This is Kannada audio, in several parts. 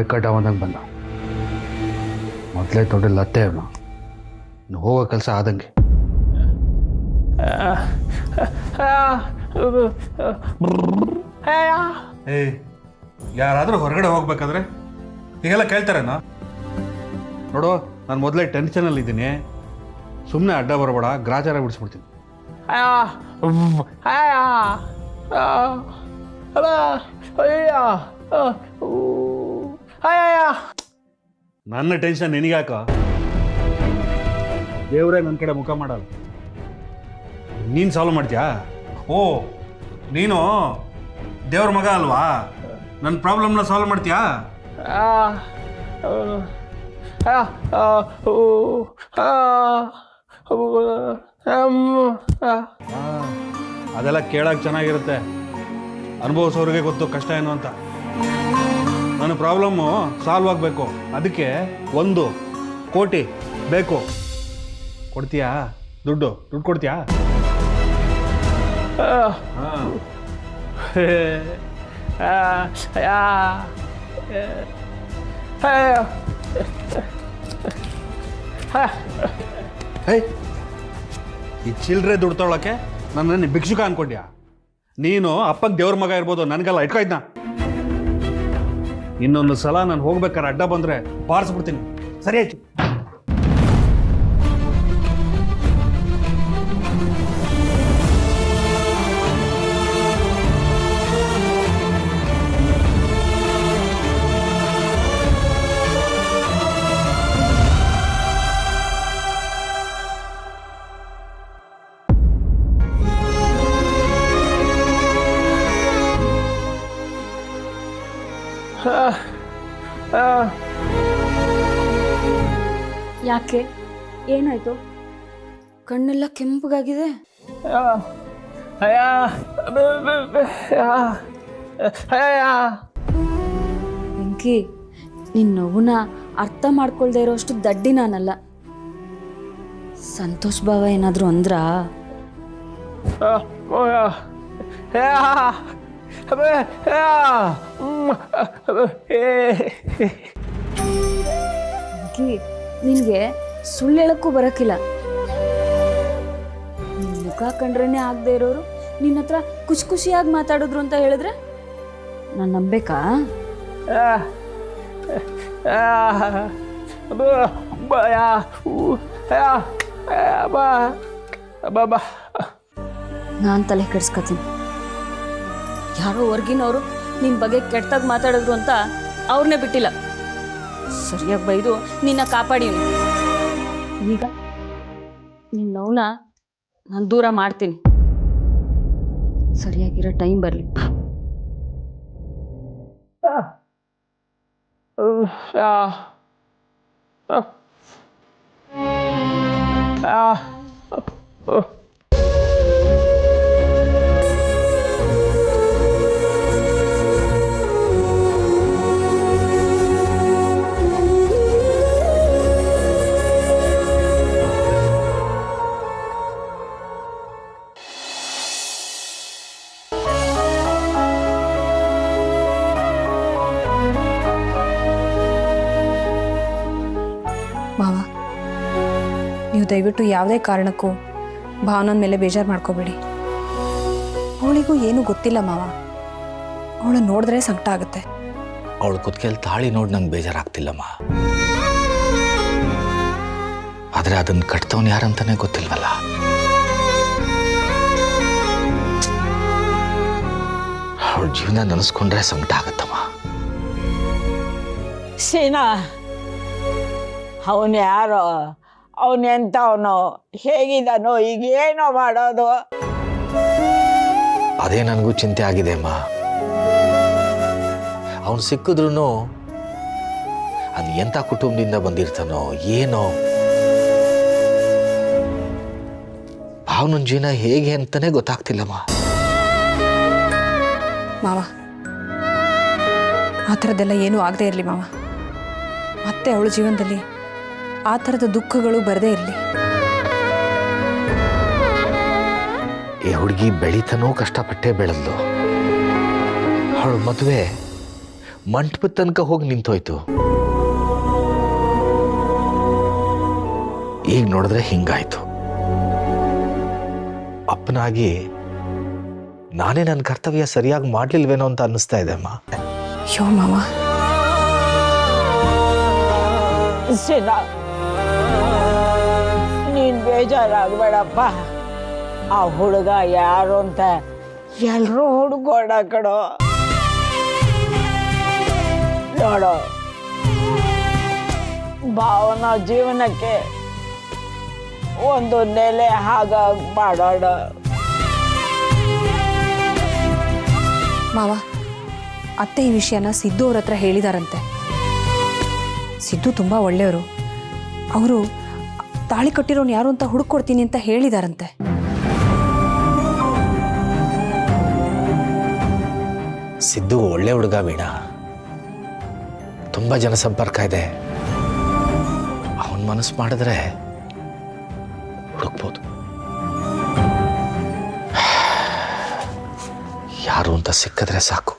ಬೆಕ್ಕಡ್ಡ ಬಂದಂಗೆ ಬಂದ. ಮೊದಲೇ ದೊಡ್ಡ ಲತ್ತೆ ಅವನು. ಇನ್ನು ಹೋಗೋ ಕೆಲಸ ಆದಂಗೆ. ಏ ಯಾರಾದರೂ ಹೊರಗಡೆ ಹೋಗ್ಬೇಕಾದ್ರೆ ಹೀಗೆಲ್ಲ ಕೇಳ್ತಾರೇನೋ? ನೋಡು, ನಾನು ಮೊದಲೇ ಟೆನ್ಷನಲ್ಲಿದ್ದೀನಿ. ಸುಮ್ಮನೆ ಅಡ್ಡ ಬರಬೇಡ, ಗ್ರಾಚಾರ ಬಿಡಿಸ್ಬಿಡ್ತೀನಿ. ನನ್ನ ಟೆನ್ಷನ್ ನಿನಗ್ಯಾಕ? ದೇವರೇ ನನ್ನ ಕಡೆ ಮುಖ ಮಾಡಲ್ಲ. ನೀನು ಸಾಲ್ವ್ ಮಾಡ್ತೀಯಾ? ಓ, ನೀನು ದೇವ್ರ ಮಗ ಅಲ್ವಾ? ನನ್ನ ಪ್ರಾಬ್ಲಮ್ನ ಸಾಲ್ವ್ ಮಾಡ್ತೀಯಾ? ಅದೆಲ್ಲ ಕೇಳಕ್ಕೆ ಚೆನ್ನಾಗಿರುತ್ತೆ. ಅನುಭವಿಸೋರಿಗೆ ಗೊತ್ತು ಕಷ್ಟ ಏನು ಅಂತ. ನನ್ನ ಪ್ರಾಬ್ಲಮ್ಮು ಸಾಲ್ವ್ ಆಗಬೇಕು. ಅದಕ್ಕೆ 1 ಕೋಟಿ ಬೇಕು. ಕೊಡ್ತೀಯಾ? ದುಡ್ಡು ಕೊಡ್ತೀಯಾ? ಈ ಚಿಲ್ಲರೆ ದುಡ್ಡು ತೊಗೊಳಕ್ಕೆ ನನ್ನ ಭಿಕ್ಷುಕ ಅನ್ಕೊಂಡ್ಯಾ? ನೀನು ಅಪ್ಪಗೆ ದೇವ್ರ ಮಗ ಇರ್ಬೋದು, ನನಗೆಲ್ಲ ಇಟ್ಕೊಯ್ದ್ನ. ಇನ್ನೊಂದು ಸಲ ನಾನು ಹೋಗ್ಬೇಕಾದ್ರೆ ಅಡ್ಡ ಬಂದರೆ ಬಾರಿಸ್ಬಿಡ್ತೀನಿ. ಸರಿ ಆಯ್ತು. ಯಾಕೆ? ಏನಾಯ್ತು? ಕಣ್ಣೆಲ್ಲ ಕೆಂಪಗಾಗಿದೆ. ವೆಂಕಿ, ನಿನ್ನ ನೋವನ್ನ ಅರ್ಥ ಮಾಡ್ಕೊಳ್ದೇ ಇರೋಷ್ಟು ದಡ್ಡಿ ನಾನಲ್ಲ. ಸಂತೋಷ್ ಭಾವ ಏನಾದ್ರು ಅಂದ್ರ? ನಿನ್ಗೆ ಸುಳ್ಳು ಹೇಳಕ್ಕೂ ಬರಕ್ಕಿಲ್ಲ. ನಿನ್ ಮುಖ ಕಂಡ್ರೇನೆ ಆಗದೆ ಇರೋರು ನಿನ್ನ ಹತ್ರ ಖುಷಿಯಾಗಿ ಮಾತಾಡಿದ್ರು ಅಂತ ಹೇಳಿದ್ರೆ ನಾನು ನಂಬೇಕಾ? ನಾನು ತಲೆ ಕೆಡ್ಸ್ಕೊತೀನಿ. ಯಾರೋ ಹೊರ್ಗಿನವರು ನಿನ್ನ ಬಗ್ಗೆ ಕೆಟ್ಟದಾಗಿ ಮಾತಾಡಿದ್ರು ಅಂತ ಅವ್ರನ್ನೇ ಬಿಟ್ಟಿಲ್ಲ, ಸರಿಯಾಗಿ ಬೈದು ನಿನ್ನ ಕಾಪಾಡಿ. ಈಗ ನಿನ್ನ ನೋವನ್ನ ನಾನು ದೂರ ಮಾಡ್ತೀನಿ. ಸರಿಯಾಗಿರೋ ಟೈಮ್ ಬರಲಿ. ಮಾವ, ನೀವು ದಯವಿಟ್ಟು ಯಾವುದೇ ಕಾರಣಕ್ಕೂ ಭಾವನ ಮೇಲೆ ಬೇಜಾರು ಮಾಡ್ಕೋಬೇಡಿ. ಅವಳಿಗೂ ಏನೂ ಗೊತ್ತಿಲ್ಲ ಮಾವ. ಅವಳು ನೋಡಿದ್ರೆ ಸಂಕಟ ಆಗುತ್ತೆ. ಅವಳು ಕುತ್ಕೆಯಲ್ಲಿ ತಾಳಿ ನೋಡಿ ನಂಗೆ ಬೇಜಾರಾಗ್ತಿಲ್ಲಮ್ಮ. ಆದರೆ ಅದನ್ನು ಕಟ್ತವನು ಯಾರಂತಾನೆ ಗೊತ್ತಿಲ್ವಲ್ಲ. ಅವಳ ಜೀವನ ನೆನೆಸ್ಕೊಂಡ್ರೆ ಸಂಕಟ ಆಗತ್ತಮ್ಮ. ಸೀನಾ, ಅವನು ಯಾರೋ, ಅವನೆಂಥವನು, ಹೇಗಿದ್ದಾನೋ, ಈಗ ಏನೋ ಮಾಡೋದು? ಅದೇ ನನಗೂ ಚಿಂತೆ ಆಗಿದೆ ಅಮ್ಮ. ಅವನು ಸಿಕ್ಕಿದ್ರು ಅದು ಎಂಥ ಕುಟುಂಬದಿಂದ ಬಂದಿರ್ತಾನೋ ಏನೋ. ಅವನ ಜೀವನ ಹೇಗೆ ಅಂತಾನೆ ಗೊತ್ತಾಗ್ತಿಲ್ಲಮ್ಮ. ಮಾವ, ಆ ಥರದ್ದೆಲ್ಲ ಏನೂ ಆಗದೆ ಇರಲಿ ಮಾವ. ಮತ್ತೆ ಅವಳ ಜೀವನದಲ್ಲಿ ಆ ಥರದ ದುಃಖಗಳು ಬರದೇ ಇರಲಿ. ಈ ಹುಡುಗಿ ಬೆಳೀತಾನೋ ಕಷ್ಟಪಟ್ಟೆ ಬೆಳೆದ್ಲು. ಅವಳು ಮದುವೆ ಮಂಟಪದ ತನಕ ಹೋಗಿ ನಿಂತೋಯ್ತು. ಈಗ ನೋಡಿದ್ರೆ ಹಿಂಗಾಯ್ತು. ಅಪ್ಪನಾಗಿ ನಾನೇ ನನ್ನ ಕರ್ತವ್ಯ ಸರಿಯಾಗಿ ಮಾಡ್ಲಿಲ್ವೇನೋ ಅಂತ ಅನ್ನಿಸ್ತಾ ಇದೆ ಅಮ್ಮ. ಅಯ್ಯೋ ಮಾವ, ಸೀನಾ, ನೀನ್ ಬೇಜಾರಾಗಬೇಡಪ್ಪ. ಆ ಹುಡುಗ ಯಾರು ಅಂತ ಎಲ್ರೂ ಹುಡುಗೋಣ ಕಣೋ. ನೋಡು, ಭಾವನ ಜೀವನಕ್ಕೆ ಒಂದು ನೆಲೆ ಹಾಗಾಗಿ ಮಾಡೋಣ. ಮಾವ, ಅತ್ತೆ ಈ ವಿಷಯನ ಸಿದ್ದು ಅವ್ರ ಹತ್ರ ಹೇಳಿದಾರಂತೆ. ಸಿದ್ದು ತುಂಬ ಒಳ್ಳೆಯವರು. ಅವರು ತಾಳಿ ಕಟ್ಟಿರೋನು ಯಾರು ಅಂತ ಹುಡುಕೊಡ್ತೀನಿ ಅಂತ ಹೇಳಿದಾರಂತೆ. ಸಿದ್ದು ಒಳ್ಳೆ ಹುಡುಗ ವೀಣಾ, ತುಂಬ ಜನಸಂಪರ್ಕ ಇದೆ. ಅವನ ಮನಸ್ಸು ಮಾಡಿದ್ರೆ ಹುಡುಕ್ಬೋದು. ಯಾರು ಅಂತ ಸಿಕ್ಕಿದ್ರೆ ಸಾಕು.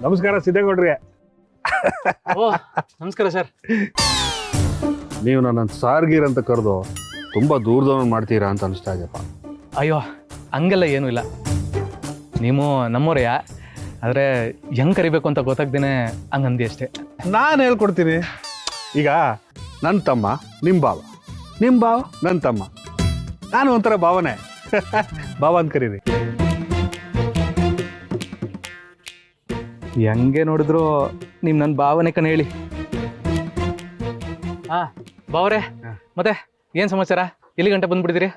ನಮಸ್ಕಾರ ಸಿದ್ದೇಗೌಡ್ರಿಗೆ. ಓ ನಮಸ್ಕಾರ ಸರ್. ನೀವು ನನ್ನ ಸಾರ್ಗೀರ್ ಅಂತ ಕರೆದು ತುಂಬ ದೂರದವನು ಮಾಡ್ತೀರಾ ಅಂತ ಅನಿಸ್ತಾ ಇದೆಯಪ್ಪ. ಅಯ್ಯೋ ಹಂಗೆಲ್ಲ ಏನೂ ಇಲ್ಲ, ನೀವು ನಮ್ಮೋರೆಯ. ಆದರೆ ಹೆಂಗೆ ಕರಿಬೇಕು ಅಂತ ಗೊತ್ತಾಗ್ದೇನೆ ಹಂಗೆ ಅಂದಿ ಅಷ್ಟೇ. ನಾನು ಹೇಳ್ಕೊಡ್ತೀನಿ. ಈಗ ನನ್ನ ತಮ್ಮ ನಿಮ್ಮ ಭಾವ, ನಿಮ್ಮ ಭಾವ ನನ್ನ ತಮ್ಮ, ನಾನು ಒಂಥರ ಭಾವನೆ. ಭಾವ ಅಂತ ಕರೀರಿ. ಹೆಂಗೆ ನೋಡಿದ್ರು ನೀವು ನನ್ನ ಭಾವನೆ ಕಣ ಹೇಳಿ. ಹಾಂ ಬಾವ್ರೆ, ಮತ್ತೆ ಏನು ಸಮಾಚಾರ? ಎಲ್ಲಿ ಗಂಟೆ ಬಂದ್ಬಿಟ್ಟಿದ್ದೀರಿ?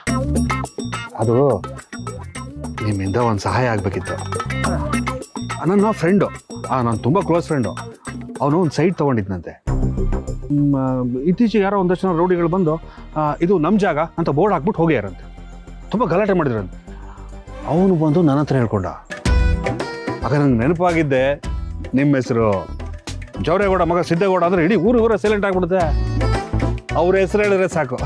ಅದು ನಿಮ್ಮಿಂದ ಒಂದು ಸಹಾಯ ಆಗಬೇಕಿತ್ತು. ನನ್ನ ಫ್ರೆಂಡು, ನಾನು ತುಂಬ ಕ್ಲೋಸ್ ಫ್ರೆಂಡು, ಅವನು ಒಂದು ಸೈಟ್ ತೊಗೊಂಡಿದ್ನಂತೆ. ಇತ್ತೀಚೆಗೆ ಯಾರೋ ಒಂದಷ್ಟು ಜನ ರೌಡಿಗಳು ಬಂದು ಇದು ನಮ್ಮ ಜಾಗ ಅಂತ ಬೋರ್ಡ್ ಹಾಕ್ಬಿಟ್ಟು ಹೋಗ್ಯಾರಂತೆ. ತುಂಬ ಗಲಾಟೆ ಮಾಡಿದ್ರಂತೆ. ಅವನು ಬಂದು ನನ್ನ ಹತ್ರ ಹೇಳ್ಕೊಂಡ. ಆಗ ನಂಗೆ ನೆನಪಾಗಿದ್ದೆ ನಿಮ್ಮ ಹೆಸರು ಜವರೇಗೌಡ ಮಗ ಸಿದ್ದೇಗೌಡ ಅಂದರೆ ಇಡೀ ಊರ ಸೈಲೆಂಟ್ ಆಗಿಬಿಡುತ್ತೆ. ಅವ್ರ ಹೆಸರು ಹೇಳಿದ್ರೆ ಸಾಕು.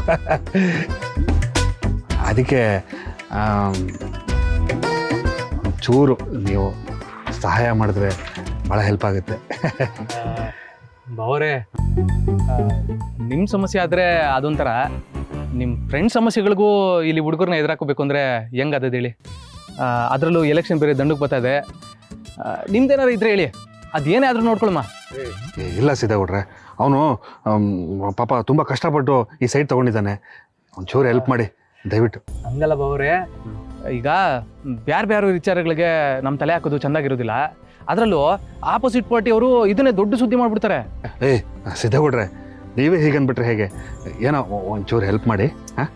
ಅದಕ್ಕೆ ಚೂರು ನೀವು ಸಹಾಯ ಮಾಡಿದ್ರೆ ಭಾಳ ಹೆಲ್ಪ್ ಆಗುತ್ತೆ. ಬಾವ್ರೆ, ನಿಮ್ಮ ಸಮಸ್ಯೆ ಆದರೆ ಅದೊಂಥರ, ನಿಮ್ಮ ಫ್ರೆಂಡ್ ಸಮಸ್ಯೆಗಳಿಗೂ ಇಲ್ಲಿ ಹುಡುಗರನ್ನ ಎದುರಾಕೋಬೇಕು ಅಂದರೆ ಹೆಂಗೆ ಅದದು ಹೇಳಿ? ಅದರಲ್ಲೂ ಎಲೆಕ್ಷನ್ ಬೇರೆ ದಂಡಕ್ಕೆ ಬರ್ತಾ ಇದೆ. ನಿಮ್ದೇನಾರು ಇದ್ರೆ ಹೇಳಿ, ಅದೇನೇ ಆದರೂ ನೋಡ್ಕೊಳಮ್ಮ. ಇಲ್ಲ ಸಿದ್ದೇಗೌಡ್ರೆ, ಅವನು ಪಾಪ ತುಂಬ ಕಷ್ಟಪಟ್ಟು ಈ ಸೈಟ್ ತೊಗೊಂಡಿದ್ದಾನೆ. ಒಂಚೂರು ಹೆಲ್ಪ್ ಮಾಡಿ ದಯವಿಟ್ಟು. ಹಂಗಲ್ಲ ಬಾವ್ರೆ, ಈಗ ಬೇರೆ ಬೇರೆ ವಿಚಾರಗಳಿಗೆ ನಮ್ಮ ತಲೆ ಹಾಕೋದು ಚೆಂದಾಗಿರೋದಿಲ್ಲ. ಅದರಲ್ಲೂ ಆಪೋಸಿಟ್ ಪಾರ್ಟಿ ಅವರು ಇದನ್ನೇ ದೊಡ್ಡ ಸುದ್ದಿ ಮಾಡಿಬಿಡ್ತಾರೆ. ಸಿದ್ದೇಗೌಡ್ರೆ, ನೀವೇ ಹೀಗನ್ಬಿಟ್ರೆ ಹೇಗೆ? ಏನೋ ಒಂಚೂರು ಹೆಲ್ಪ್ ಮಾಡಿ. ಹಾಂ,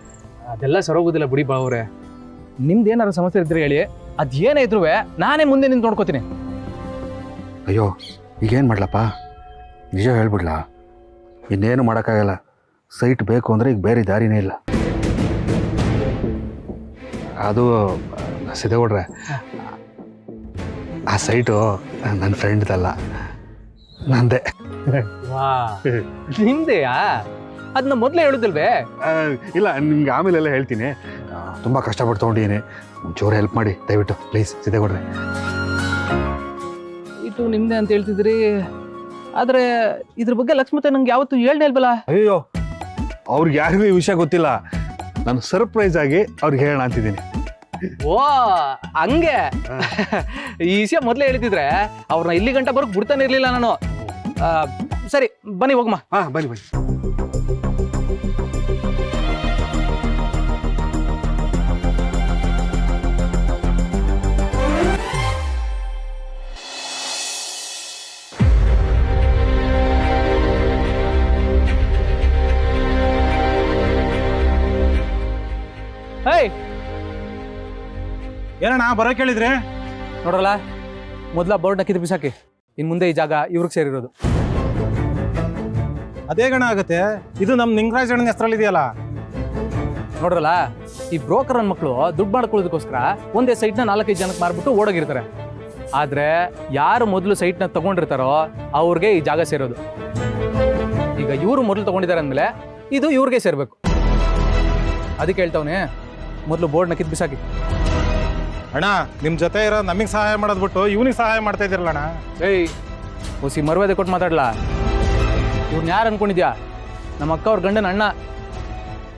ಅದೆಲ್ಲ ಸರೋಗೋದಿಲ್ಲ ಬಿಡಿ ಬಾವ್ರೆ. ನಿಮ್ದು ಏನಾರು ಸಮಸ್ಯೆ ಇದ್ರೆ ಹೇಳಿ, ಅದೇನೇ ಇದ್ರೂ ನಾನೇ ಮುಂದೆ ನಿಂತು ನೋಡ್ಕೋತೀನಿ. ಅಯ್ಯೋ, ಈಗೇನು ಮಾಡ್ಲಪ್ಪ? ನಿಜ ಹೇಳ್ಬಿಡ್ಲಾ? ಇನ್ನೇನು ಮಾಡೋಕ್ಕಾಗಲ್ಲ. ಸೈಟ್ ಬೇಕು ಅಂದರೆ ಈಗ ಬೇರೆ ದಾರಿನೇ ಇಲ್ಲ. ಅದು ಸಿದ್ದೇಗೌಡ್ರೆ, ಆ ಸೈಟು ನನ್ನ ಫ್ರೆಂಡ್ದಲ್ಲ, ನಂದೇ. ವಾ, ನಿಮ್ದೆಯಾ? ಅದನ್ನ ಮೊದಲೇ ಹೇಳುದಿಲ್ವೇ? ಇಲ್ಲ, ನಿಮ್ಗೆ ಆಮೇಲೆಲ್ಲ ಹೇಳ್ತೀನಿ. ತುಂಬ ಕಷ್ಟಪಟ್ಟು ತೊಗೊಂಡಿದ್ದೀನಿ. ಒಂಚೂರು ಹೆಲ್ಪ್ ಮಾಡಿ ದಯವಿಟ್ಟು ಪ್ಲೀಸ್ ಸಿದ್ದೇಗೌಡ್ರೆ. ಇದು ನಿಮ್ದೆ ಅಂತ ಹೇಳ್ತಿದ್ರಿ, ಆದರೆ ಇದ್ರ ಬಗ್ಗೆ ಲಕ್ಷ್ಮತೆ ನಂಗೆ ಯಾವತ್ತೂ ಹೇಳ್ದೆ ಇಲ್ವಲ್ಲ? ಅಯ್ಯೋ, ಅವ್ರಿಗೆ ಯಾರಿಗೂ ಈ ವಿಷಯ ಗೊತ್ತಿಲ್ಲ. ನಾನು ಸರ್ಪ್ರೈಸ್ ಆಗಿ ಅವ್ರಿಗೆ ಹೇಳೋಣ ಅಂತಿದ್ದೀನಿ. ಓ ಹಂಗೆ. ಈ ವಿಷಯ ಮೊದಲೇ ಹೇಳ್ತಿದ್ರೆ ಅವ್ರನ್ನ ಇಲ್ಲಿ ಗಂಟ ಬರೋಕ್ ಬಿಡ್ತಾನೆ ಇರ್ಲಿಲ್ಲ ನಾನು. ಸರಿ ಬನ್ನಿ ಹೋಗಮ್ಮ. ಹಾಂ, ಬನ್ನಿ ಬನ್ನಿ. ಹೇಯ್, ಏನಣ್ಣ ಬರೋಕೆ ಹೇಳಿದ್ರೆ? ನೋಡ್ರಲ್ಲ, ಮೊದಲ ಬೋರ್ಡ್ನ ಕಿತ್ತು ಬಿಸಾಕಿ. ಇನ್ನು ಮುಂದೆ ಈ ಜಾಗ ಇವ್ರಿಗೆ ಸೇರಿರೋದು. ಅದೇ ಗಣ ಆಗುತ್ತೆ. ಇದು ನಮ್ಮ ನಿಂಗರಾಜ್ ಅಣ್ಣನ ಹೆಸರಲ್ಲಿ ಇದೆಯಲ್ಲ. ನೋಡ್ರಲ್ಲ, ಈ ಬ್ರೋಕರ್ ನನ್ನ ಮಕ್ಕಳು ದುಡ್ಡು ಮಾಡ್ಕೊಳ್ಳೋದಕ್ಕೋಸ್ಕರ ಒಂದೇ ಸೈಟ್ನ 4-5 ಜನಕ್ಕೆ ಮಾರ್ಬಿಟ್ಟು ಓಡೋಗಿರ್ತಾರೆ. ಆದ್ರೆ ಯಾರು ಮೊದಲು ಸೈಟ್ನ ತಗೊಂಡಿರ್ತಾರೋ ಅವ್ರಿಗೆ ಈ ಜಾಗ ಸೇರೋದು. ಈಗ ಇವರು ಮೊದಲು ತಗೊಂಡಿದ್ದಾರೆ ಅಂದಮೇಲೆ ಇದು ಇವ್ರಿಗೆ ಸೇರ್ಬೇಕು. ಅದಕ್ಕೆ ಹೇಳ್ತಾವನೆ, ಮೊದಲು ಬೋರ್ಡ್ನ ಕಿತ್ ಬಿಸಾಕಿ. ಅಣ್ಣ, ನಿಮ್ಮ ಜೊತೆ ಇರೋ ನಮಗೆ ಸಹಾಯ ಮಾಡೋದು ಬಿಟ್ಟು ಇವನಿಗೆ ಸಹಾಯ ಮಾಡ್ತಾ ಇದ್ದೀರಲ್ಲ ಅಣ್ಣ. ಏಯ್ ಹೊಸಿ ಮರ್ಯಾದೆ ಕೊಟ್ಟು ಮಾತಾಡ್ಲಾ? ಇವ್ರನ್ನ ಯಾರು ಅನ್ಕೊಂಡಿದ್ಯಾ? ನಮ್ಮ ಅಕ್ಕ ಅವ್ರ ಗಂಡನ ಅಣ್ಣ.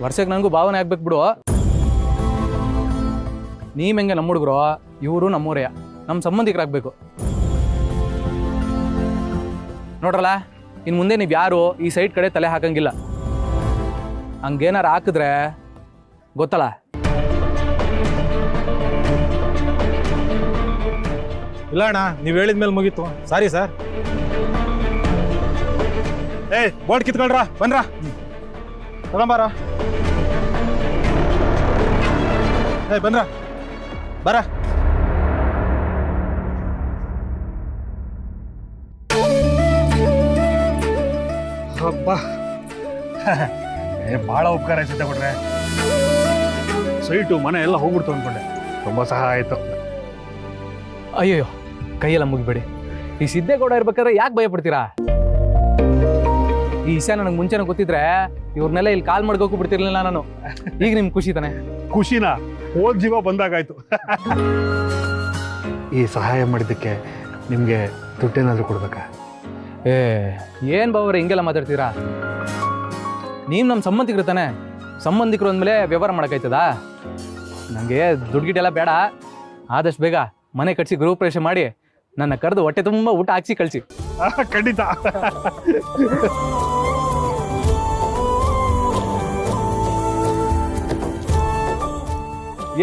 ವರ್ಷಕ್ಕೆ ನನಗೂ ಭಾವನೆ ಆಗ್ಬೇಕು ಬಿಡು. ನೀವ್ ಹೆಂಗೆ ನಮ್ಮ ಹುಡುಗರು, ಇವರು ನಮ್ಮೂರೆಯ, ನಮ್ಮ ಸಂಬಂಧಿಕರಾಗಬೇಕು. ನೋಡ್ರಲ್ಲ, ಇನ್ನು ಮುಂದೆ ನೀವು ಯಾರು ಈ ಸೈಟ್ ಕಡೆ ತಲೆ ಹಾಕಂಗಿಲ್ಲ. ಹಂಗೇನಾರು ಹಾಕಿದ್ರೆ ಗೊತ್ತಲ್ಲ. ಇಲ್ಲ ಅಣ್ಣ, ನೀವು ಹೇಳಿದ್ಮೇಲೆ ಮುಗೀತು. Sorry sir. ಏಯ್, ಬೋರ್ಡ್ ಕಿತ್ಕೊಳ್ರ, ಬನ್ರ, ತಗೊಂಬಾರ. ಏಯ್, ಬಂದ್ರ, ಬರ. ಅಬ್ಬಾ ಭಾಳ ಉಪಕಾರ ಆಯ್ತು ಕೊಟ್ರೆ. ಸೈಟು ಮನೆ ಎಲ್ಲ ಹೋಗ್ಬಿಡ್ತು ಅಂದ್ಕೊಂಡೆ. ತುಂಬ ಸಹಾಯ ಆಯಿತು. ಅಯ್ಯಯ್ಯೋ, ಕೈಯೆಲ್ಲ ಮುಗಿಬೇಡಿ. ಈ ಸಿದ್ದೇಗೌಡ ಇರ್ಬೇಕಾದ್ರೆ ಯಾಕೆ ಭಯ ಪಡ್ತೀರಾ? ಈ ವಿಷಯ ನನಗೆ ಮುಂಚೆನೇ ಗೊತ್ತಿದ್ರೆ ಇವ್ರನ್ನೆಲ್ಲ ಇಲ್ಲಿ ಕಾಲ್ ಮಾಡ್ಕೋಕು ಬಿಡ್ತಿರ್ಲಿಲ್ಲ ನಾನು. ಈಗ ನಿಮ್ಗೆ ಖುಷಿ ತಾನೆ? ಖುಷಿನ ಹೋದ್ ಜೀವ ಬಂದಾಗಾಯ್ತು. ಈ ಸಹಾಯ ಮಾಡಿದ್ದಕ್ಕೆ ನಿಮಗೆ ದುಡ್ಡೇನಾದರೂ ಕೊಡ್ಬೇಕಾ? ಏನ್ ಬಾವ್ರೆ ಹಿಂಗೆಲ್ಲ ಮಾತಾಡ್ತೀರಾ? ನೀವು ನಮ್ಮ ಸಂಬಂಧಿಕರು ತಾನೆ. ಸಂಬಂಧಿಕರು ಅಂದಮೇಲೆ ವ್ಯವಹಾರ ಮಾಡೋಕ್ಕಾಯ್ತದಾ? ನನಗೆ ದುಡ್ಡು ಗಿಡ್ಡೆಲ್ಲ ಬೇಡ. ಆದಷ್ಟು ಬೇಗ ಮನೆ ಕಟ್ಸಿ ಗೃಹ ಪ್ರವೇಶ ಮಾಡಿ ನನ್ನ ಕರೆದು ಹೊಟ್ಟೆ ತುಂಬ ಊಟ ಹಾಕ್ಸಿ ಕಳಿಸಿ. ಖಂಡಿತ.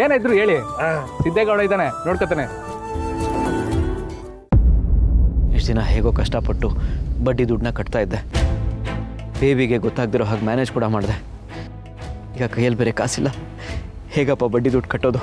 ಏನಾಯ್ತು ಹೇಳಿ. ಸಿದ್ದೇಗೌಡ ಇದ್ದಾನೆ, ನೋಡ್ಕೊತಾನೆ. ಇಷ್ಟು ದಿನ ಹೇಗೋ ಕಷ್ಟಪಟ್ಟು ಬಡ್ಡಿ ದುಡ್ಡನ್ನ ಕಟ್ತಾ ಇದ್ದೆ. ಬೇಬಿಗೆ ಗೊತ್ತಾಗ್ದಿರೋ ಹಾಗೆ ಮ್ಯಾನೇಜ್ ಕೂಡ ಮಾಡಿದೆ. ಈಗ ಕೈಯಲ್ಲಿ ಬೇರೆ ಕಾಸಿಲ್ಲ, ಹೇಗಪ್ಪ ಬಡ್ಡಿ ದುಡ್ಡು ಕಟ್ಟೋದು?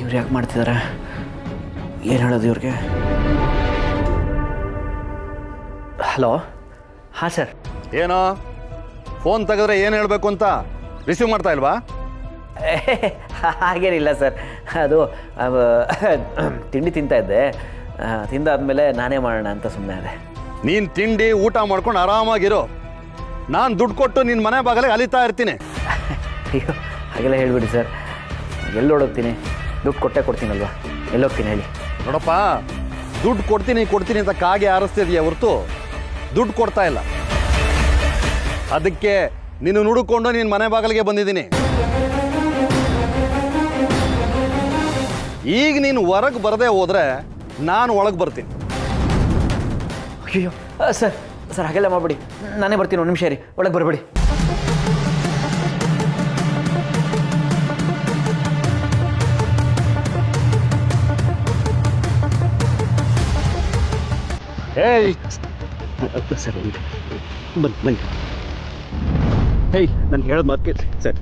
ಇವ್ರು ಯಾಕೆ ಮಾಡ್ತಿದ್ದಾರೆ? ಏನು ಹೇಳೋದು ಇವ್ರಿಗೆ? ಹಲೋ, ಹಾಂ ಸರ್. ಏನೋ ಫೋನ್ ತೆಗೆದ್ರೆ ಏನು ಹೇಳಬೇಕು ಅಂತ ರಿಸೀವ್ ಮಾಡ್ತಾ ಇಲ್ವಾ? ಹಾಗೇನಿಲ್ಲ ಸರ್, ಅದು ತಿಂಡಿ ತಿಂತಾ ಇದ್ದೆ. ತಿಂದಾದ್ಮೇಲೆ ನಾನೇ ಮಾಡೋಣ ಅಂತ ಸುಮ್ಮನೆ ಅದೇ. ನೀನು ತಿಂಡಿ ಊಟ ಮಾಡ್ಕೊಂಡು ಆರಾಮಾಗಿರೋ. ನಾನು ದುಡ್ಡು ಕೊಟ್ಟು ನಿನ್ನ ಮನೆ ಬಾಗಲೇ ಅಲಿತಾ ಇರ್ತೀನಿ. ಅಯ್ಯೋ, ಹಾಗೆಲ್ಲ ಹೇಳ್ಬಿಡಿ ಸರ್. ಎಲ್ಲೋಡೋಗ್ತೀನಿ? ದುಡ್ಡು ಕೊಟ್ಟೇ ಕೊಡ್ತೀನಲ್ವಾ, ಎಲ್ಲೋಗ್ತೀನಿ ಹೇಳಿ? ನೋಡಪ್ಪ, ದುಡ್ಡು ಕೊಡ್ತೀನಿ ಅಂತ ಕಾಗೆ ಆರಿಸ್ತಿದೀಯ ಹೊರತು ದುಡ್ಡು ಕೊಡ್ತಾ ಇಲ್ಲ. ಅದಕ್ಕೆ ನೀನು ನುಡುಕೊಂಡು ನಿನ್ನ ಮನೆ ಬಾಗಿಲಿಗೆ ಬಂದಿದ್ದೀನಿ. ಈಗ ನೀನು ಹೊರಗೆ ಬರದೇ ಹೋದರೆ ನಾನು ಒಳಗೆ ಬರ್ತೀನಿ. ಅಯ್ಯೋ ಸರ್, ಸರ್ ಹಾಗೆಲ್ಲ ಮಾಡ್ಬಿಡಿ. ನಾನೇ ಬರ್ತೀನಿ, ಒಂದು ನಿಮಿಷ ರೀ, ಒಳಗೆ ಬರಬೇಡಿ. ಏಯ್ ಸರ್ ಬನ್ನಿ ಬನ್ನಿ. ಹೇಯ್, ನಾನು ಹೇಳೋದು ಮಾತು ಕೇಳಿ ಸರ್.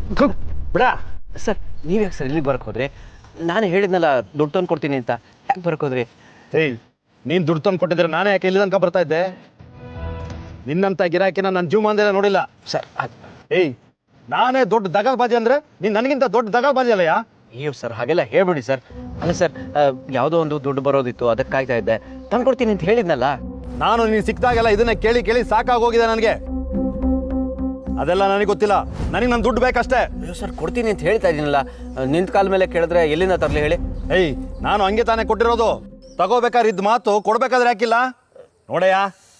ಬಿಡ ಸರ್, ನೀವು ಯಾಕೆ ಸರ್ ಇಲ್ಲಿಗೆ ಬರಕ್ಕೆ ಹೋದ್ರಿ? ನಾನು ಹೇಳಿದ್ನಲ್ಲ ದುಡ್ಡು ತಂದು ಕೊಡ್ತೀನಿ ಅಂತ, ಯಾಕೆ ಬರಕ್ಕೆ ಹೋದ್ರಿ? ಏಯ್, ನೀನು ದುಡ್ಡು ತಂದು ಕೊಟ್ಟಿದ್ರೆ ನಾನೇ ಯಾಕೆ ಇಲ್ಲಿ ತನಕ ಬರ್ತಾ ಇದ್ದೆ? ನಿನ್ನಂಥ ಗಿರಾಕಿನ ನನ್ನ ಜೀವಮಾನದಲ್ಲೇ ನೋಡಿಲ್ಲ ಸರ್. ಏಯ್, ನಾನೇ ದೊಡ್ಡ ದಗಲ್ಬಾಜಿ ಅಂದರೆ ನೀನು ನನಗಿಂತ ದೊಡ್ಡ ದಗಲ್ಬಾಜಿ ಅಲ್ಲಯ್ಯ? ಅಯ್ಯೋ ಸರ್, ಹಾಗೆಲ್ಲ ಹೇಳ್ಬಿಡಿ ಸರ್. ಅಲ್ಲ ಸರ್, ಯಾವುದೋ ಒಂದು ದುಡ್ಡು ಬರೋದಿತ್ತು, ಅದಕ್ಕೆ ಕಾಯ್ತಾ ಇದ್ದೆ. ತಂದು ಕೊಡ್ತೀನಿ ಅಂತ ಹೇಳಿದ್ನಲ್ಲ. ನಾನು ನೀನು ಸಿಕ್ಕಿದಾಗೆಲ್ಲ ಇದನ್ನ ಕೇಳಿ ಕೇಳಿ ಸಾಕಾಗೋಗಿದೆ ನನಗೆ. ಅದೆಲ್ಲ ನನಗೆ ಗೊತ್ತಿಲ್ಲ. ನನಗೆ ನನ್ನ ದುಡ್ಡು ಬೇಕಷ್ಟೇ. ಅಯ್ಯೋ ಸರ್, ಕೊಡ್ತೀನಿ ಅಂತ ಹೇಳ್ತಾ ಇದ್ದೀನಲ್ಲ. ನಿಂತ ಕಾಲ ಮೇಲೆ ಕೇಳಿದ್ರೆ ಎಲ್ಲಿಂದ ತರಲಿ ಹೇಳಿ? ಏಯ್ ನಾನು ಹಂಗೆ ತಾನೇ ಕೊಟ್ಟಿರೋದು. ತಗೋಬೇಕಾದ್ರೆ ಇದ್ದ ಮಾತು ಕೊಡ್ಬೇಕಾದ್ರೆ ಯಾಕಿಲ್ಲ? ನೋಡಯ್ಯ,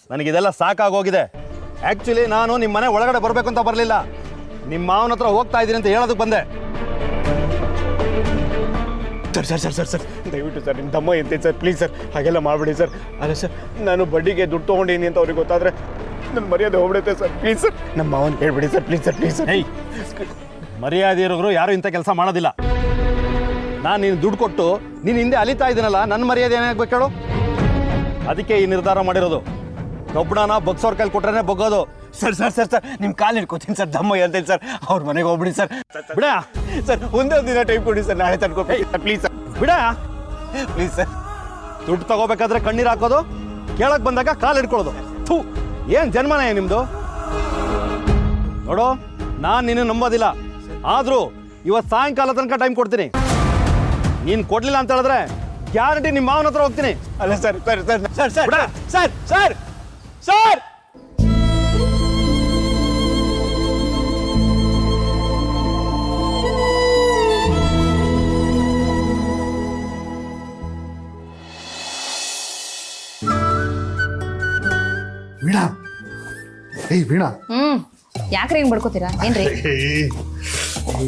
ನನಗಿದೆಲ್ಲ ಸಾಕಾಗೋಗಿದೆ. ಆ್ಯಕ್ಚುಲಿ ನಾನು ನಿಮ್ಮ ಮನೆ ಒಳಗಡೆ ಬರಬೇಕು ಅಂತ ಬರಲಿಲ್ಲ. ನಿಮ್ಮ ಮಾವನ ಹತ್ರ ಹೋಗ್ತಾ ಇದ್ದೀನಿ ಅಂತ ಹೇಳೋದಕ್ಕೆ ಬಂದೆ. Sir sir sir sir sir ದಯವಿಟ್ಟು ಸರ್ ನಿಮ್ಮ ತಮ್ಮ ಎಂತೈತೆ ಸರ್, ಪ್ಲೀಸ್ ಸರ್ ಹಾಗೆಲ್ಲ ಮಾಡಬೇಡಿ ಸರ್. ಅಲ್ಲ ಸರ್, ನಾನು ಬಡ್ಡಿಗೆ ದುಡ್ಡು ತೊಗೊಂಡಿನಿ ಅಂತ ಅವ್ರಿಗೆ ಗೊತ್ತಾದರೆ ನನ್ನ ಮರ್ಯಾದೆ ಹೋಗ್ಬಿಡುತ್ತೆ ಸರ್. ಪ್ಲೀಸ್ ಸರ್ ನಮ್ಮ ಮಾವನ ಕೇಳ್ಬಿಡಿ sir, please sir, please sir. ಏಯ್, ಮರ್ಯಾದೆ ಇರೋರು ಯಾರು ಇಂಥ ಕೆಲಸ ಮಾಡೋದಿಲ್ಲ. ನಾನು ನೀನು ದುಡ್ಡು ಕೊಟ್ಟು ನೀನು ಹಿಂದೆ ಅಲಿತಾ ಇದ್ದೀನಲ್ಲ, ನನ್ನ ಮರ್ಯಾದೆ ಏನಾಗಬೇಕು ಹೇಳು? ಅದಕ್ಕೆ ಈ ನಿರ್ಧಾರ ಮಾಡಿರೋದು. ಕಬ್ಬಣನ ಬಗ್ಸೋರ್ ಕೈಲಿ ಕೊಟ್ರೆ ಬಗ್ಗೋದು. ಸರ್ ಸರ್ ಸರ್ ಸರ್ ನಿಮ್ಮ ಕಾಲು ಹಿಡ್ಕೊತೀನಿ ಸರ್, ದಮ್ಮ ಹೇಳ್ತೇನೆ ಸರ್. ಅವ್ರ ಮನೆಗೆ ಹೋಗ್ಬಿಡಿ ಸರ್. ಬಿಡ ಸರ್ ಒಂದೇ ಒಂದು ದಿನ ಟೈಮ್ ಕೊಡಿ ಸರ್, ನಾಳೆ ತಂದ್ಕೊಡ್ತೀನಿ ಸರ್, ಪ್ಲೀಸ್ ಸರ್. ಬಿಡ ಪ್ಲೀಸ್ ಸರ್. ದುಡ್ಡು ತಗೋಬೇಕಾದ್ರೆ ಕಣ್ಣೀರು ಹಾಕೋದು, ಕೇಳಕ್ ಬಂದಾಗ ಕಾಲು ಹಿಡ್ಕೊಳ್ಳೋದು. ಥೂ, ಏನು ಜನ್ಮನೇ ನಿಮ್ಮದು? ನೋಡು, ನಾನು ನಿನ್ನ ನಂಬೋದಿಲ್ಲ. ಆದರೂ ಇವತ್ತು ಸಾಯಂಕಾಲ ತನಕ ಟೈಮ್ ಕೊಡ್ತೀನಿ. ನೀನು ಕೊಡಲಿಲ್ಲ ಅಂತ ಹೇಳಿದ್ರೆ ಗ್ಯಾರಂಟಿ ನಿಮ್ಮ ಮಾವನ ಹತ್ರ ಹೋಗ್ತೀನಿ. ಅಲ್ಲ sir sir sir sir sir sir sir sir Veena, ಏಯ್ ವೀಣಾ, ಯಾಕ್ರಿ ಹಿಂಗೆ ಬಡ್ಕೋತೀರಾ? ಏನ್ರಿ?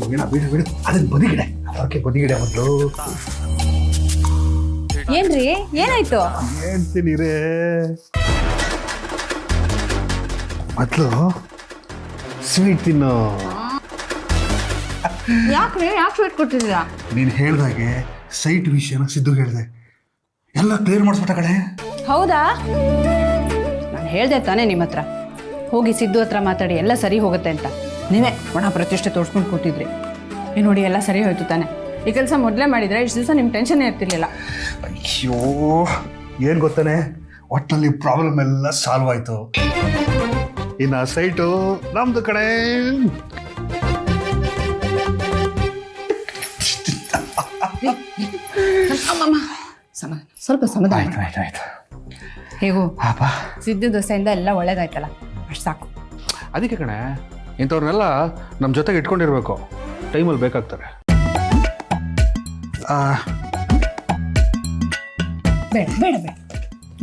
ವೀಣಾ ಬಿಡು ಬಿಡು, ಅದನ್ನ ಬದಿಗಿಡೆ, ಅದಕ್ಕೆ ಬದಿಗಿಡೆ ಮೊದಲು. ಏನ್ರಿ ಏನಾಯ್ತು? ಹೇಳ್ತೀನಿ ರೇ, ಮೊದಲು ಸ್ವೀಟ್ ತಿನ್ನು. ಯಾಕ್ರಿ ಯಾಕೆ ಸ್ವೀಟ್ ಕೊಟ್ಟಿದ್ದೀರಾ? ನೀನು ಹೇಳ್ದಾಗೆ ಸೈಟ್ ವಿಷಯನ ಸಿದ್ದು ಹೇಳಿದೆ, ಎಲ್ಲ ಕ್ಲಿಯರ್ ಮಾಡಿಸ್ಬಿಟ್ಟ ಕಡೆ. ಹೌದಾ? ನಾನು ಹೇಳ್ದೆ ತಾನೇ ನಿಮ್ಮ ಹತ್ರ ಹೋಗಿ ಸಿದ್ದು ಹತ್ರ ಮಾತಾಡಿ ಎಲ್ಲ ಸರಿ ಹೋಗುತ್ತೆ ಅಂತ. ನೀವೇ ಒಣ ಪ್ರತಿಷ್ಠೆ ತೋರಿಸ್ಕೊಂಡು ಕೂತಿದ್ರಿ. ನೀವು ನೋಡಿ ಎಲ್ಲ ಸರಿ ಹೋಯ್ತು ತಾನೆ. ಈ ಕೆಲಸ ಮೊದಲೇ ಮಾಡಿದರೆ ಇಷ್ಟು ದಿವಸ ನಿಮ್ಮ ಟೆನ್ಷನ್ ಇರ್ತಿರ್ಲಿಲ್ಲ. ಅಯ್ಯೋ, ಏನು ಗೊತ್ತಾನೆ, ಒಟ್ಟಿನಲ್ಲಿ ಪ್ರಾಬ್ಲಮ್ ಎಲ್ಲ ಸಾಲ್ವ್ ಆಯಿತು. ಇನ್ನು ಸೈಟು ನಮ್ದು ಕಡೆ. ಸ್ವಲ್ಪ ಸಮಾಧಾನ. ಆಯ್ತು ಆಯ್ತು ಆಯ್ತು. ಹೇಗೂ ಪಾಪ ಸಿದ್ದು ದೋಸೆಯಿಂದ ಎಲ್ಲ ಒಳ್ಳೇದಾಯ್ತಲ್ಲ, ಅಷ್ಟು ಸಾಕು. ಅದಕ್ಕೆ ಕಣೆ, ಇಂಥವ್ರನ್ನೆಲ್ಲ ನಮ್ಮ ಜೊತೆಗೆ ಇಟ್ಕೊಂಡಿರ್ಬೇಕು, ಟೈಮಲ್ಲಿ ಬೇಕಾಗ್ತಾರೆ. ಬೇಡ ಬೇಡ ಬೇಡ,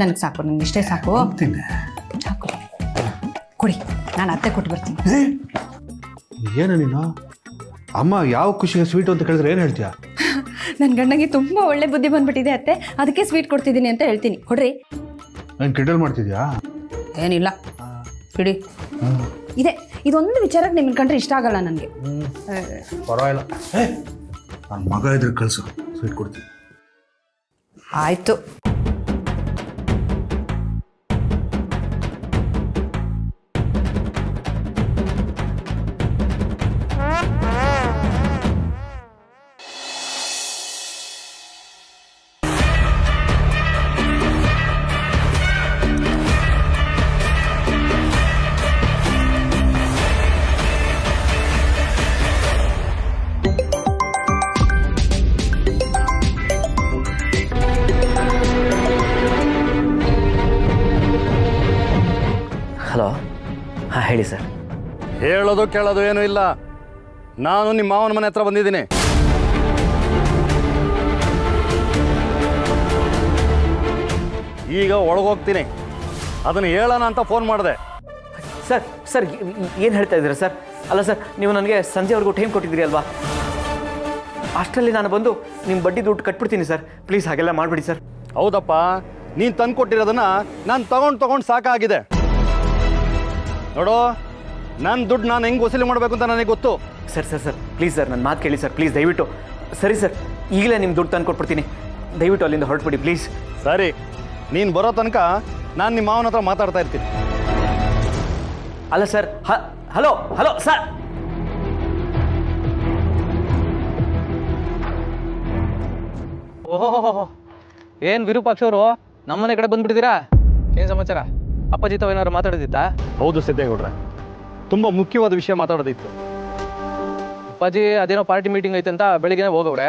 ನನಗೆ ಸಾಕು, ನನಗೆ ಇಷ್ಟೇ ಸಾಕು. ತಿನ್ನೆ. ಸಾಕು, ಕೊಡಿ, ನಾನು ಅತ್ತೆ ಕೊಟ್ಟು ಬರ್ತೀನಿ. ಏನು ನೀನು ಅಮ್ಮ ಯಾವ ಖುಷಿಗೆ ಸ್ವೀಟು ಅಂತ ಕೇಳಿದ್ರೆ ಏನು ಹೇಳ್ತೀಯ? ನನ್ನ ಗಂಡಗೆ ತುಂಬ ಒಳ್ಳೆ ಬುದ್ಧಿ ಬಂದ್ಬಿಟ್ಟಿದೆ ಅತ್ತೆ, ಅದಕ್ಕೆ ಸ್ವೀಟ್ ಕೊಡ್ತಿದ್ದೀನಿ ಅಂತ ಹೇಳ್ತೀನಿ. ಕೊಡ್ರಿ. ನಾನು ಕಿಂಡಲ್ ಮಾಡ್ತಿದ್ಯಾ? ಏನಿಲ್ಲ ಬಿಡಿ. ಇದೆ, ಇದೊಂದು ವಿಚಾರಕ್ಕೆ ನಿಮ್ಮನ್ನ ಕಂಡ್ರೆ ಇಷ್ಟ ಆಗಲ್ಲ ನನಗೆ. ಪರವಾಗಿಲ್ಲ, ನನ್ನ ಮಗ ಇದ್ರೆ ಕಳಿಸು, ಸ್ವೀಟ್ ಕೊಡ್ತೀನಿ. ಆಯಿತು. ಹಲೋ, ಹಾಂ ಹೇಳಿ ಸರ್. ಹೇಳೋದು ಕೇಳೋದು ಏನೂ ಇಲ್ಲ. ನಾನು ನಿಮ್ಮ ಮಾವನ ಮನೆ ಹತ್ರ ಬಂದಿದ್ದೀನಿ. ಈಗ ಒಳಗೋಗ್ತೀನಿ. ಅದನ್ನು ಹೇಳೋಣ ಅಂತ ಫೋನ್ ಮಾಡಿದೆ. ಸರ್ ಸರ್ ಏನು ಹೇಳ್ತಾ ಇದ್ದೀರಾ ಸರ್? ಅಲ್ಲ ಸರ್, ನೀವು ನನಗೆ ಸಂಜೆವರೆಗೂ ಟೈಮ್ ಕೊಟ್ಟಿದ್ದೀರಿ ಅಲ್ವಾ? ಅಷ್ಟರಲ್ಲಿ ನಾನು ಬಂದು ನಿಮ್ಮ ಬಡ್ಡಿ ದುಡ್ಡು ಕಟ್ಬಿಡ್ತೀನಿ ಸರ್. ಪ್ಲೀಸ್ ಹಾಗೆಲ್ಲ ಮಾಡಿಬಿಡಿ ಸರ್. ಹೌದಪ್ಪ, ನೀನು ತಂದು ಕೊಟ್ಟಿರೋದನ್ನ ನಾನು ತಗೊಂಡು ಸಾಕಾಗಿದೆ. ನೋಡು, ನನ್ನ ದುಡ್ಡು ನಾನು ಹೆಂಗೆ ವಸೂಲಿ ಮಾಡಬೇಕು ಅಂತ ನನಗೆ ಗೊತ್ತು. Sir sir sir please sir, ನನ್ನ ಮಾತು ಕೇಳಿ ಸರ್, ಪ್ಲೀಸ್ ದಯವಿಟ್ಟು. ಸರಿ ಸರ್, ಈಗಲೇ ನಿಮ್ಮ ದುಡ್ಡು ತಂದು ಕೊಟ್ಬಿಡ್ತೀನಿ. ದಯವಿಟ್ಟು ಅಲ್ಲಿಂದ ಹೊರಟ್ಬಿಡಿ ಪ್ಲೀಸ್. ಸರಿ, ನೀನು ಬರೋ ತನಕ ನಾನು ನಿಮ್ಮ ಮಾವನ ಹತ್ರ ಮಾತಾಡ್ತಾ ಇರ್ತೀನಿ. ಅಲ್ಲ ಸರ್, ಹಲೋ ಹಲೋ ಸರ್. ಓಹೋ, ಏನು ವಿರೂಪಾಕ್ಷ ಅವರು ನಮ್ಮನೆ ಕಡೆ ಬಂದ್ಬಿಟ್ಟಿದ್ದೀರಾ? ಏನು ಸಮಾಚಾರ? ಅಪ್ಪಾಜಿ ತಾವು ಏನಾದ್ರು ಮಾತಾಡೋದಿತ್ತಾ? ಹೌದು ಸಿದ್ದೇಗೌಡ್ರೆ, ತುಂಬ ಮುಖ್ಯವಾದ ವಿಷಯ ಮಾತಾಡೋದಿತ್ತು. ಅಪ್ಪಾಜಿ ಅದೇನೋ ಪಾರ್ಟಿ ಮೀಟಿಂಗ್ ಐತೆ ಅಂತ ಬೆಳಿಗ್ಗೆ ಹೋಗವ್ರೆ.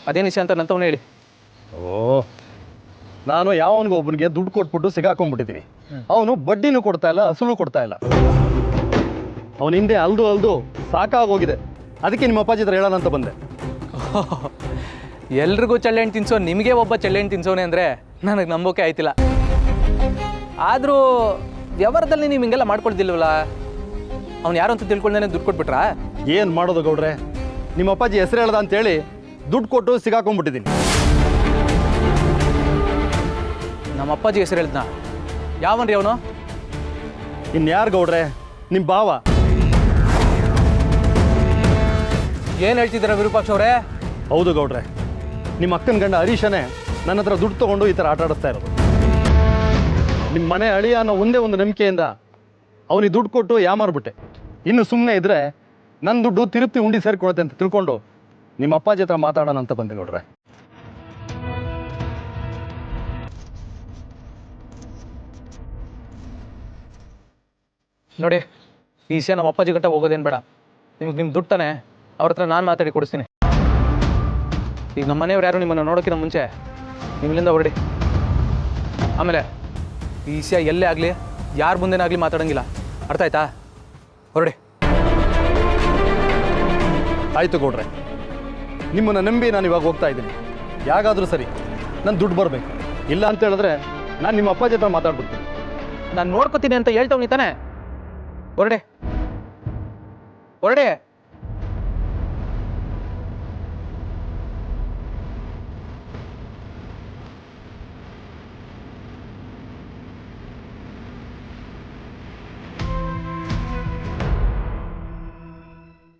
ಅದೇನು ವಿಷಯ ಅಂತ ನಂತವನ್ನ ಹೇಳಿ. ನಾನು ಯಾವನಿಗೊಬ್ಬನಿಗೆ ದುಡ್ಡು ಕೊಟ್ಬಿಟ್ಟು ಸಿಗಾಕೊಂಡ್ಬಿಟ್ಟಿದ್ದೀನಿ. ಅವನು ಬಡ್ಡಿನೂ ಕೊಡ್ತಾ ಇಲ್ಲ, ಅಸಲು ಕೊಡ್ತಾ ಇಲ್ಲ. ಅವನ ಹಿಂದೆ ಅಲ್ದು ಸಾಕಾಗೋಗಿದೆ. ಅದಕ್ಕೆ ನಿಮ್ಮ ಅಪ್ಪಾಜಿ ಹತ್ರ ಹೇಳೋಣ ಅಂತ ಬಂದೆ. ಎಲ್ರಿಗೂ ಚಳ್ಳೆಹಣ್ಣು ತಿನ್ಸೋ ನಿಮಗೆ ಒಬ್ಬ ಚಳ್ಳೆಹಣ್ಣು ತಿನ್ಸೋನೆ ಅಂದರೆ ನನಗೆ ನಂಬೋಕೆ ಆಯ್ತಿಲ್ಲ. ಆದರೂ ವ್ಯವಹಾರದಲ್ಲಿ ನೀವು ಹಿಂಗೆಲ್ಲ ಮಾಡ್ಕೊಳ್ದಿಲ್ವಲ್ಲ? ಅವ್ನು ಯಾರು ಅಂತ ತಿಳ್ಕೊಂಡೇನೆ ದುಡ್ಡು ಕೊಟ್ಬಿಟ್ರಾ? ಏನು ಮಾಡೋದು ಗೌಡ್ರೆ, ನಿಮ್ಮ ಅಪ್ಪಾಜಿ ಹೆಸರು ಹೇಳ್ದ ಅಂತೇಳಿ ದುಡ್ಡು ಕೊಟ್ಟು ಸಿಗಾಕೊಂಡ್ಬಿಟ್ಟಿದ್ದೀನಿ. ನಮ್ಮ ಅಪ್ಪಾಜಿ ಹೆಸರು ಹೇಳಿದ್ನ? ಯಾವನ್ರಿ ಅವನು? ಇನ್ಯಾರು ಗೌಡ್ರೆ, ನಿಮ್ಮ ಭಾವ. ಏನು ಹೇಳ್ತಿದ್ದೀರಾ ವಿರೂಪಾಕ್ಷ ಅವರೇ? ಹೌದು ಗೌಡ್ರೆ, ನಿಮ್ಮ ಅಕ್ಕನ ಗಂಡ ಹರೀಶನೇ ನನ್ನ ಹತ್ರ ದುಡ್ಡು ತೊಗೊಂಡು ಈ ಥರ ಆಟ ಆಡಿಸ್ತಾ ಇರೋದು. ನಿಮ್ಮ ಮನೆ ಅಳಿಯ ಅನ್ನೋ ಒಂದೇ ಒಂದು ನಂಬಿಕೆಯಿಂದ ಅವನಿಗೆ ದುಡ್ಡು ಕೊಟ್ಟು ಯಾಮಾರ್ಬಿಟ್ಟೆ. ಇನ್ನು ಸುಮ್ಮನೆ ಇದ್ರೆ ನನ್ನ ದುಡ್ಡು ತಿರುಪ್ತಿ ಉಂಡಿ ಸೇರ್ಕೊಳುತ್ತೆ ಅಂತ ತಿಳ್ಕೊಂಡು ನಿಮ್ಮ ಅಪ್ಪಾಜಿ ಹತ್ರ ಮಾತಾಡೋಣ ಅಂತ ಬಂದೆ ಗೌಡ್ರೆ. ನೋಡಿ, ಈ ವಿಷಯ ನಮ್ಮ ಅಪ್ಪಾಜಿ ಗಂಟ ಹೋಗೋದೇನು ಬೇಡ. ನಿಮ್ಗೆ ನಿಮ್ಮ ದುಡ್ಡು ತಾನೆ, ಅವ್ರ ಹತ್ರ ನಾನು ಮಾತಾಡಿ ಕೊಡಿಸ್ತೀನಿ. ಈಗ ನಮ್ಮ ಮನೆಯವ್ರು ಯಾರು ನಿಮ್ಮನ್ನು ನೋಡೋಕ್ಕಿಂತ ಮುಂಚೆ ನಿಮ್ಮಿಂದ ಹೊರಡಿ. ಆಮೇಲೆ ಈ ವಿಷಯ ಎಲ್ಲೇ ಆಗಲಿ ಯಾರ ಮುಂದೆನೇ ಆಗಲಿ ಮಾತಾಡೋಂಗಿಲ್ಲ, ಅರ್ಥ ಆಯ್ತಾ? ಹೊರಡಿ. ಆಯಿತು ಗೌಡ್ರೆ, ನಿಮ್ಮನ್ನು ನಂಬಿ ನಾನು ಇವಾಗ ಹೋಗ್ತಾ ಇದ್ದೀನಿ. ಯಾಗಾದರೂ ಸರಿ ನನ್ನ ದುಡ್ಡು ಬರಬೇಕು. ಇಲ್ಲ ಅಂತ ಹೇಳಿದ್ರೆ ನಾನು ನಿಮ್ಮ ಅಪ್ಪಾಜಿ ಹತ್ರ ಮಾತಾಡ್ಬಿಡ್ತೀನಿ. ನಾನು ನೋಡ್ಕೋತೀನಿ ಅಂತ ಹೇಳ್ತವ್ನಿ ತಾನೆ. ಹೊರಡೆ ಹೊರಡೆ.